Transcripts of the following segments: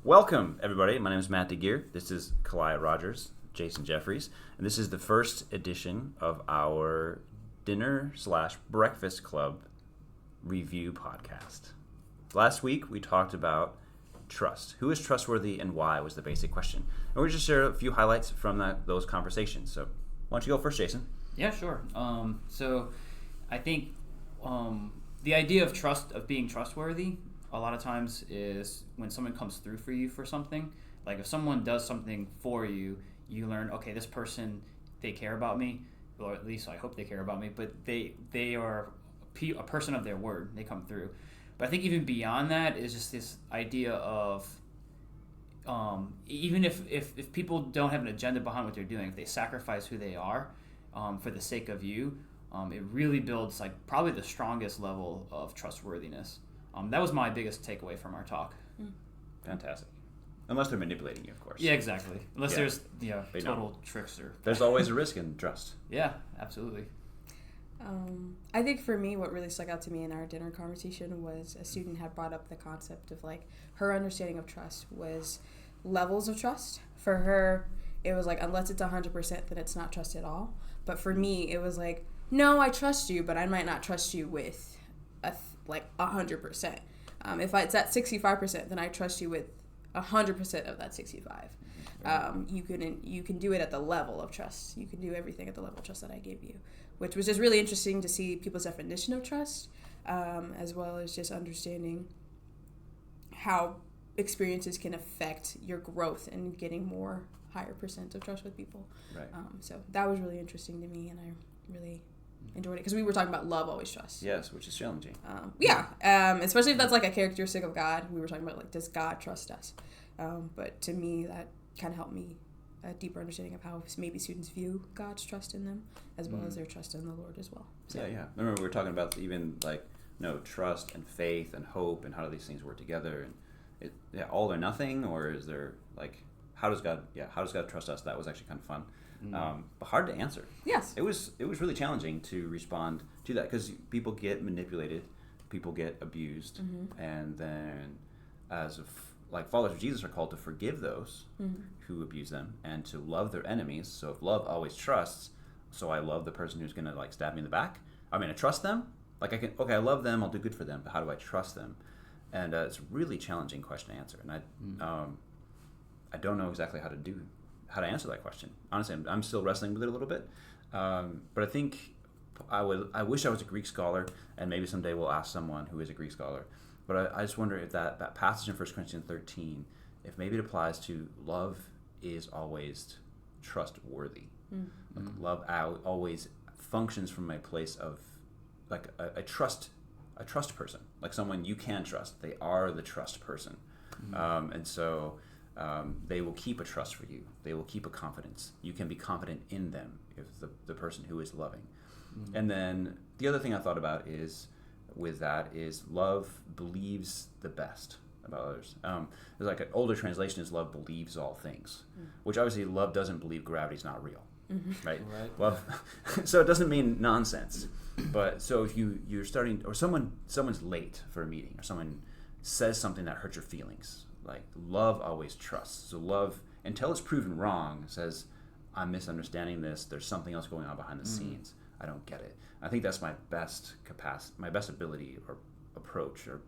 Welcome, everybody. My name is Matt DeGear. This is Kalia Rogers, Jason Jeffries, and this is the first edition of our dinner/breakfast club review podcast. Last week, we talked about trust. Who is trustworthy and why was the basic question. And we're just share a few highlights from those conversations. So why don't you go first, Jason? Yeah, sure. So I think the idea of trust, of being trustworthy, a lot of times is when someone comes through for you for something. Like if someone does something for you, you learn, okay, this person, they care about me, or at least I hope they care about me, but they are a person of their word. They come through. But I think even beyond that is just this idea of even if people don't have an agenda behind what they're doing, if they sacrifice who they are for the sake of you, it really builds like probably the strongest level of trustworthiness. That was my biggest takeaway from our talk. Fantastic. Unless they're manipulating you, of course. Yeah, exactly. Unless there's total trickster. There's always a risk in trust. Yeah, absolutely. I think for me, what really stuck out to me in our dinner conversation was a student had brought up the concept of like her understanding of trust was levels of trust. For her, it was like unless it's 100%, then it's not trust at all. But for me, it was like, no, I trust you, but I might not trust you with 100%. If it's at 65%, then I trust you with 100% of that 65. You can do it at the level of trust. You can do everything at the level of trust that I gave you, which was just really interesting to see people's definition of trust, as well as just understanding how experiences can affect your growth and getting more higher percent of trust with people. Right. So that was really interesting to me, and I really enjoyed it because we were talking about love always trust. Yes, which is challenging. Especially if that's like a characteristic of God. We were talking about like, does God trust us? But to me, that kind of helped me a deeper understanding of how maybe students view God's trust in them as well as their trust in the Lord as well. So. Yeah. Remember we were talking about even like trust and faith and hope and how do these things work together, and all or nothing, or is there like how does God trust us? That was actually kind of fun. But hard to answer. Yes. It was really challenging to respond to that because people get manipulated, people get abused, and then as followers of Jesus are called to forgive those who abuse them and to love their enemies. So if love always trusts, so I love the person who's going to like stab me in the back. I mean, I trust them. Like I love them, I'll do good for them, but how do I trust them? And it's a really challenging question to answer, and I don't know exactly how to answer that question. Honestly, I'm still wrestling with it a little bit. But I think I wish I was a Greek scholar, and maybe someday we'll ask someone who is a Greek scholar. But I just wonder if that passage in 1 Corinthians 13, if maybe it applies to love is always trustworthy. Like love always functions from a place of like a trust person, like someone you can trust. They are the trust person. And so they will keep a trust for you. They will keep a confidence. You can be confident in them if the person who is loving. And then the other thing I thought about is love believes the best about others. There's like an older translation is love believes all things, which obviously love doesn't believe gravity's not real, right? Love, so it doesn't mean nonsense. But so if you're starting, or someone's late for a meeting, or someone says something that hurts your feelings, like love always trusts. So love, until it's proven wrong, says, I'm misunderstanding this. There's something else going on behind the scenes. I don't get it. I think that's my best capacity, my best ability or approach, or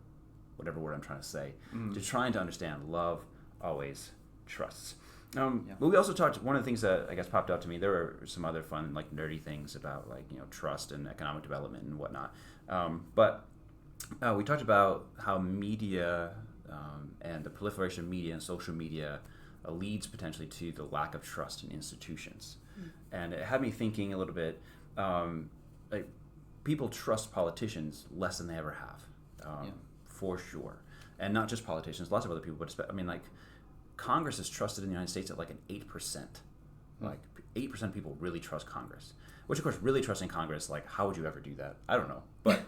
whatever word I'm trying to say, to trying to understand love always trusts. But we also talked, one of the things that I guess popped out to me, there were some other fun, like nerdy things about like, trust and economic development and whatnot. But we talked about how media and the proliferation of media and social media leads potentially to the lack of trust in institutions. And it had me thinking a little bit, like people trust politicians less than they ever have, for sure. And not just politicians, lots of other people, but like Congress is trusted in the United States at like an 8%. Like 8% of people really trust Congress. Which, of course, really trusting Congress, like, how would you ever do that? I don't know. But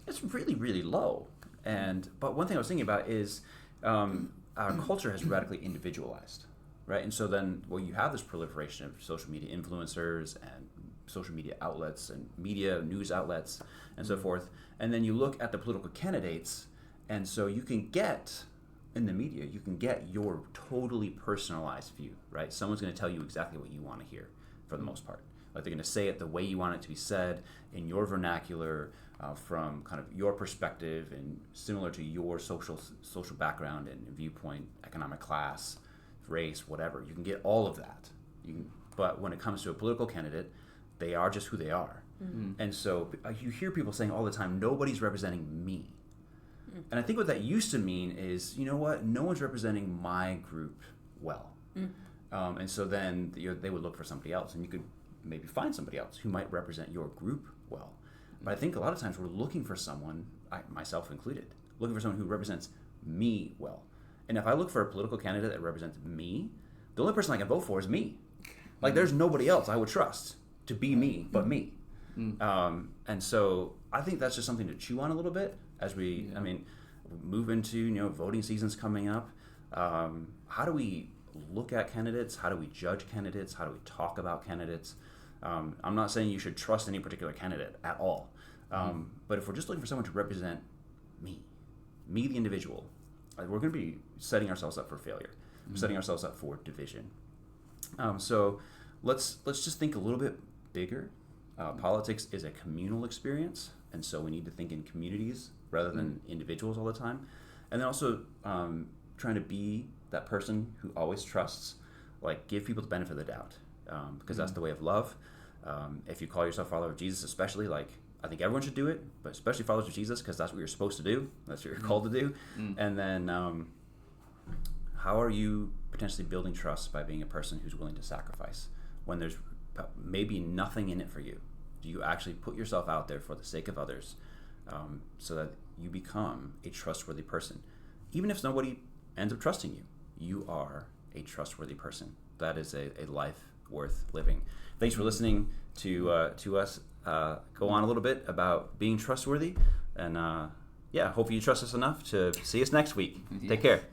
it's really, really low. But one thing I was thinking about is our culture has radically individualized, right? And so then, you have this proliferation of social media influencers and social media outlets and media news outlets and so forth. And then you look at the political candidates, and so you can get in the media, you can get your totally personalized view, right? Someone's going to tell you exactly what you want to hear for the most part. Like they're going to say it the way you want it to be said, in your vernacular, from kind of your perspective and similar to your social background and viewpoint, economic class, race, whatever. You can get all of that. But when it comes to a political candidate, they are just who they are. Mm-hmm. And so you hear people saying all the time, nobody's representing me. Mm-hmm. And I think what that used to mean is, you know what, no one's representing my group well. Mm-hmm. And so then they would look for somebody else, and you could maybe find somebody else who might represent your group well. But I think a lot of times we're looking for someone, myself included, looking for someone who represents me well. And if I look for a political candidate that represents me, the only person I can vote for is me. Like, there's nobody else I would trust to be me but me. And so I think that's just something to chew on a little bit as we, move into, voting season's coming up. How do we look at candidates? How do we judge candidates? How do we talk about candidates? I'm not saying you should trust any particular candidate at all. But if we're just looking for someone to represent me the individual, we're going to be setting ourselves up for failure. We're setting ourselves up for division. So let's just think a little bit bigger. Politics is a communal experience, and so we need to think in communities rather than individuals all the time. And then also trying to be that person who always trusts, like give people the benefit of the doubt, because that's the way of love. If you call yourself a follower of Jesus, especially, like I think everyone should do it, but especially followers of Jesus, because that's what you're supposed to do. That's what you're called to do. And then how are you potentially building trust by being a person who's willing to sacrifice when there's maybe nothing in it for you? Do you actually put yourself out there for the sake of others, so that you become a trustworthy person? Even if nobody ends up trusting you, you are a trustworthy person. That is a life worth living. Thanks for listening to us go on a little bit about being trustworthy, and hopefully you trust us enough to see us next week. Take care.